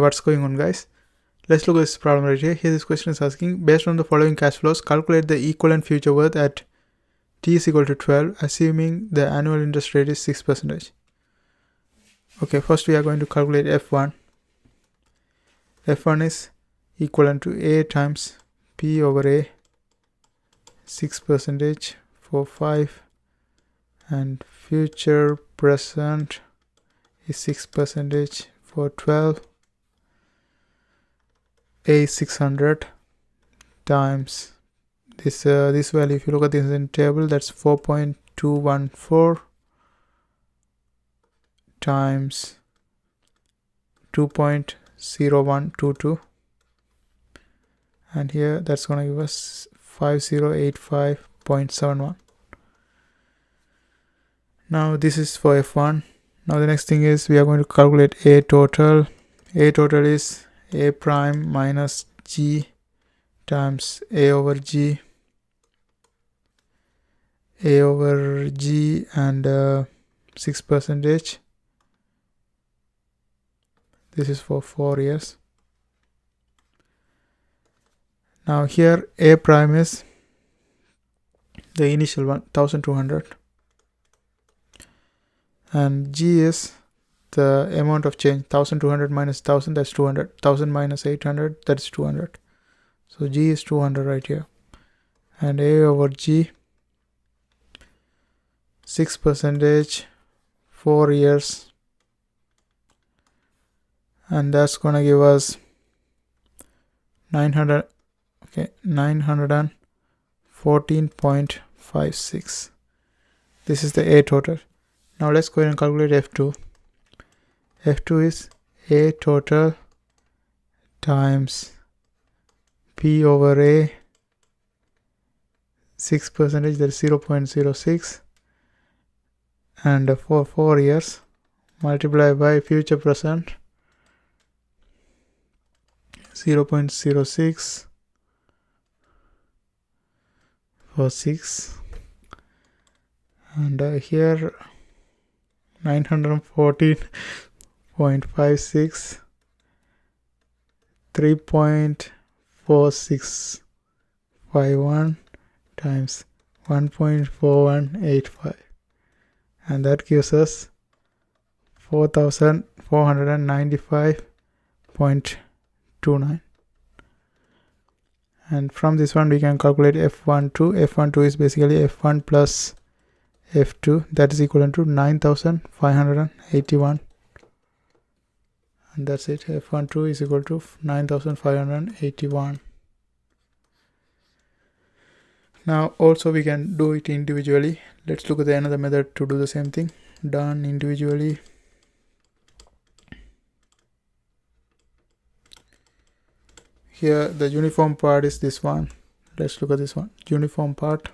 What's going on, guys? Let's look at this problem right here. Here this question is asking, based on the following cash flows, calculate the equivalent future worth at t is equal to 12, assuming the annual interest rate is 6%. Okay, first we are going to calculate F1. F1 is equivalent to A times P over A, 6% for 5, and future present is 6% for 12. A is 600 times this value. If you look at this in table, that's 4.214 times 2.0122, and here that's going to give us 5085.71. Now this is for F1. Now the next thing is we are going to calculate A total. A total is A prime minus G times A over G and 6%. This is for 4 years. Now here A prime is the initial one, 1200, and G is the amount of change, 1200 minus 1000, that's 200. 1000 minus 800, that's 200. So G is 200 right here. And A over G, 6%, 4 years, and that's gonna give us 914.56. This is the A total. Now let's go ahead and calculate F2. F2 is A total times P over A, 6%, that is 0.06, and for 4 years, multiply by future present, 0.06 for 6, and here 914.56, 3.4651 times 1.4185, and that gives us 4495.29. And from this one we can calculate F12. F12 is basically F1 plus F2, that is equivalent to 9581, and that's it. F12 is equal to 9581. Now also we can do it individually. Let's look at another method to do the same thing, done individually. Here the uniform part is this one. Let's look at this one, uniform part.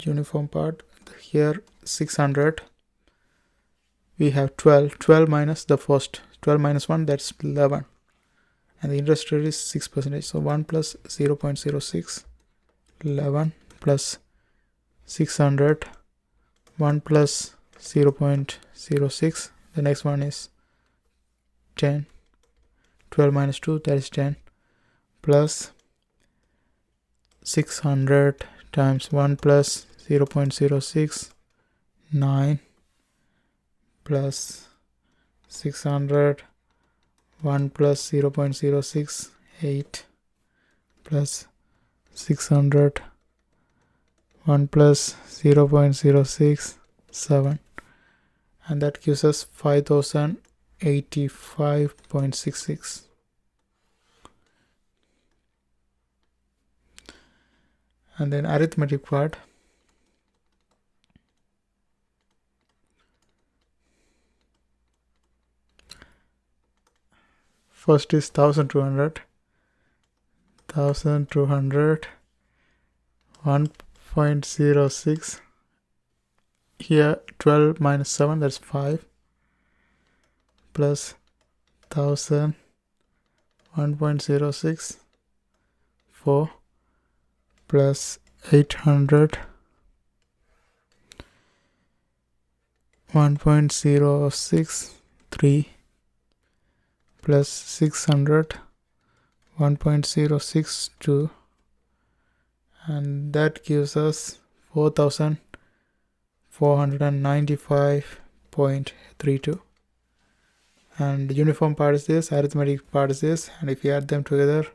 Uniform part, here 600, we have 12 minus the first, 12 minus 1, that's 11, and the interest rate is 6%. So 1 plus 0.06, 11 plus 600, 1 plus 0.06, the next one is 10, 12 minus 2, that is 10, plus 600 times 1 plus 0.06, 9, plus 600, 1 plus 0.06, 8, plus 600, 1 plus 0.06, 7, and that gives us 5085.66. And then arithmetic part. First is 1200, 1.06, here 12 minus 7, that's 5, plus 1000, 1.06, 4, plus 800, 1.063 plus 600, 1.062, and that gives us 4,495.32. And the uniform part is this, arithmetic part is this, and if you add them together,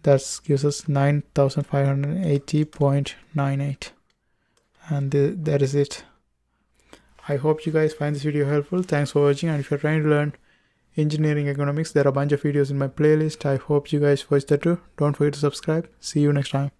that gives us 9,580.98. And that is it. I hope you guys find this video helpful. Thanks for watching, and if you're trying to learn engineering economics, there are a bunch of videos in my playlist. I hope you guys watch that too. Don't forget to subscribe. See you next time.